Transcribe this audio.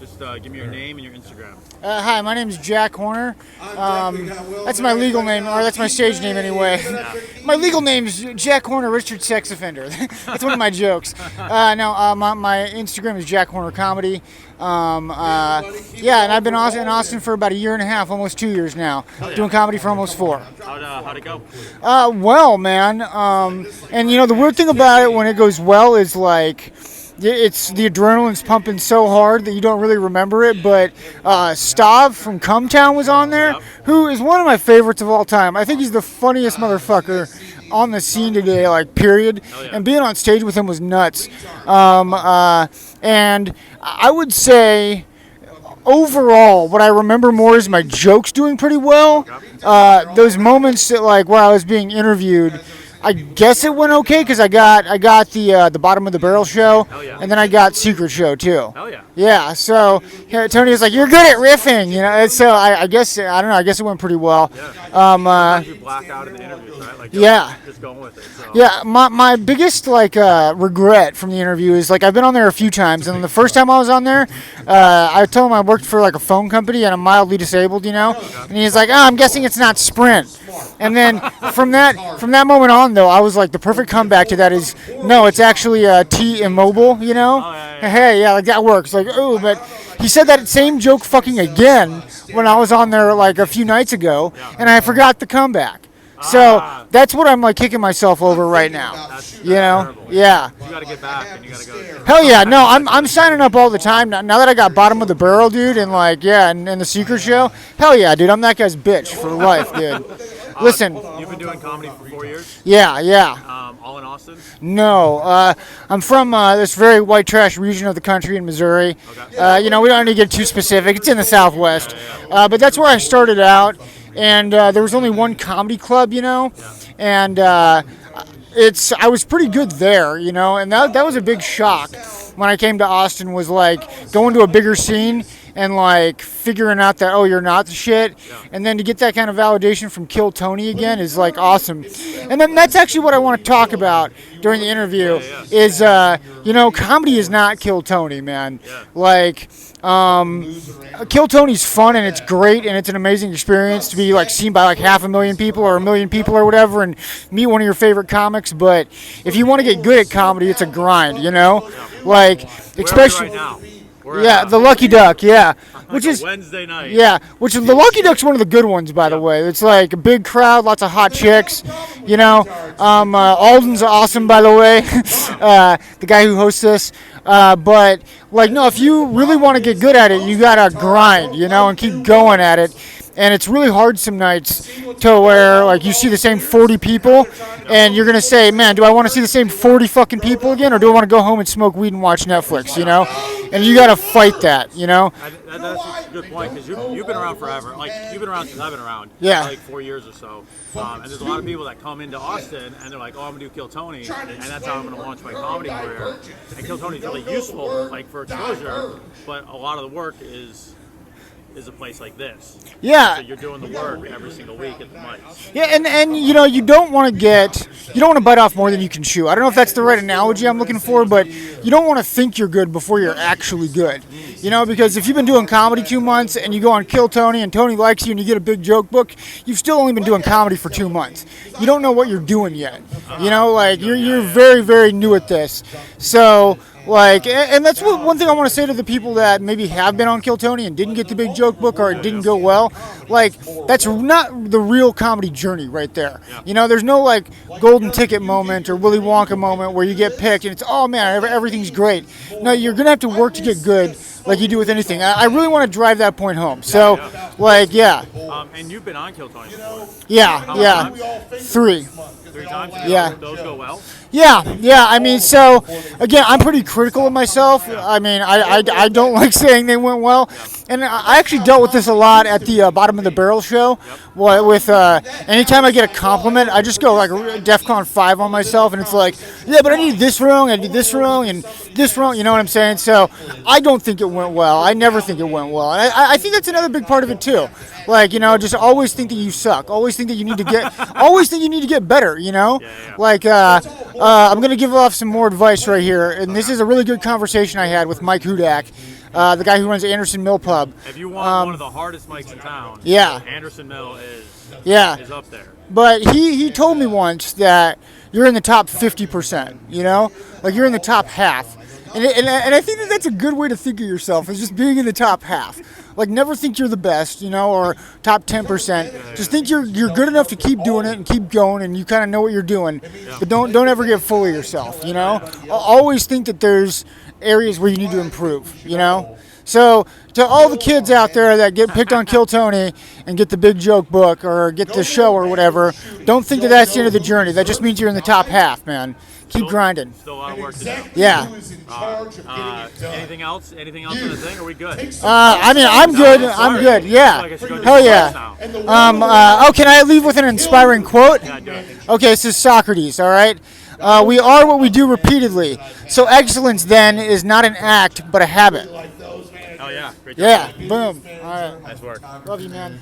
Just give me your name and your Instagram. Hi, my name is Jack Horner. That's my legal name, or that's my stage name anyway. My legal name is Jack Horner, Richard Sex Offender. That's one of my jokes. My Instagram is Jack Horner Comedy. And I've been in Austin for about a year and a half, almost 2 years now. Doing comedy for almost 4. How'd it go? Well, man. And the weird thing about it when it goes well is like, it's the adrenaline's pumping so hard that you don't really remember it, but Stav from Cumtown was on there, who is one of my favorites of all time. I think he's the funniest motherfucker on the scene today, like, period. And being on stage with him was nuts. And I would say, overall, what I remember more is my jokes doing pretty well. Those moments that, like, where I was being interviewed, I guess it went okay because I got the bottom of the barrel show, and then I got secret show too. Hell yeah. Yeah. So Tony was like, "You're good at riffing," And so I guess I don't know. I guess it went pretty well. Yeah. You black out in the interviews, right? Like, just going with it. So. Yeah. My biggest regret from the interview is I've been on there a few times, and the first time I was on there, I told him I worked for a phone company and I'm mildly disabled, and he's like, "Oh, I'm guessing it's not Sprint." And then from that moment on, though, I was like, the perfect comeback to that is, no, it's actually T-Mobile, Hey, yeah, that works. But he said that same joke fucking again when I was on there a few nights ago, and I forgot the comeback. So that's what I'm kicking myself over right now. That's Yeah. You gotta get back and you gotta go. Hell yeah, no, I'm signing up all the time now that I got bottom of the barrel, dude, and and the secret show. Hell yeah, dude, I'm that guy's bitch for life, dude. Listen. You've been doing comedy for 4 years? Yeah. All in Austin? No. I'm from this very white trash region of the country in Missouri. Okay. We don't need to get too specific. It's in the Southwest. But that's where I started out. And there was only one comedy club, and I was pretty good there, and that was a big shock when I came to Austin, was going to a bigger scene and figuring out that, oh, you're not the shit, and then to get that kind of validation from Kill Tony again is awesome. And then that's actually what I want to talk about during the interview is comedy is not Kill Tony, man. Kill Tony's fun and it's great and it's an amazing experience to be seen by 500,000 people or 1 million people or whatever and meet one of your favorite comics. But if you want to get good at comedy, it's a grind, especially right now. The Lucky Duck, which is Wednesday night. Which is the Lucky Duck's one of the good ones, by the way. It's a big crowd, lots of hot chicks, Alden's awesome, by the way, the guy who hosts this. But if you really want to get good at it, you gotta grind, and keep going at it. And it's really hard some nights to where you see the same 40 people and you're going to say, man, do I want to see the same 40 fucking people again, or do I want to go home and smoke weed and watch Netflix, And you got to fight that, That's a good point, because you've been around forever. You've been around since I've been around. 4 years or so. And there's a lot of people that come into Austin and they're like, oh, I'm going to do Kill Tony, and that's how I'm going to launch my comedy career. And Kill Tony's really useful, for exposure, but a lot of the work is a place like this. Yeah. So you're doing the work every single week at the mics. Yeah, and you don't want to bite off more than you can chew. I don't know if that's the right analogy I'm looking for, but you don't want to think you're good before you're actually good. Because if you've been doing comedy 2 months and you go on Kill Tony and Tony likes you and you get a big joke book, you've still only been doing comedy for 2 months. You don't know what you're doing yet. You're very, very new at this. So and that's one thing I want to say to the people that maybe have been on Kill Tony and didn't get the big joke book or it didn't go well. That's not the real comedy journey right there. There's no golden ticket moment or Willy Wonka moment where you get picked and it's, oh man, everything's great. No, you're going to have to work to get good like you do with anything. I really want to drive that point home. So, and you've been on Kill Tony before? Yeah. 3. 3 times? Yeah. Those go well? Yeah. I mean, so again, I'm pretty critical of myself. I mean, I don't like saying they went well, and I actually dealt with this a lot at the bottom of the barrel show. With anytime I get a compliment, I just go DEFCON 5 on myself, and it's yeah, but I did this wrong, I did this wrong, and this wrong. You know what I'm saying? So I don't think it went well. I never think it went well, and I think that's another big part of it too. Just always think that you suck. Always think that you need to get. Always think you need to get better. I'm going to give off some more advice right here, and this is a really good conversation I had with Mike Hudak. the guy who runs Anderson Mill Pub. If you want one of the hardest mics in town, yeah, Anderson Mill is up there. But he told me once that you're in the top 50%, you know? Like you're in the top half. And I think that's a good way to think of yourself, is just being in the top half. Like never think you're the best, you know, or top 10%. Just think you're good enough to keep doing it and keep going, and you kind of know what you're doing. But don't ever get full of yourself, you know? Always think that there's areas where you need to improve, you know? So to all the kids out there that get picked on Kill Tony and get the big joke book or get the show or whatever, don't think that that's the end of the journey. That just means you're in the top half, man. Keep grinding. Still a lot of work to do. Yeah. Anything else? Anything else in the thing? Are we good? I mean, I'm good. I'm good. Yeah. Hell yeah. Can I leave with an inspiring quote? Yeah, do it. Okay, this is Socrates. All right. We are what we do repeatedly. So excellence then is not an act, but a habit. Oh yeah. Great job. Yeah. Boom. All right. Nice work. Love you, man.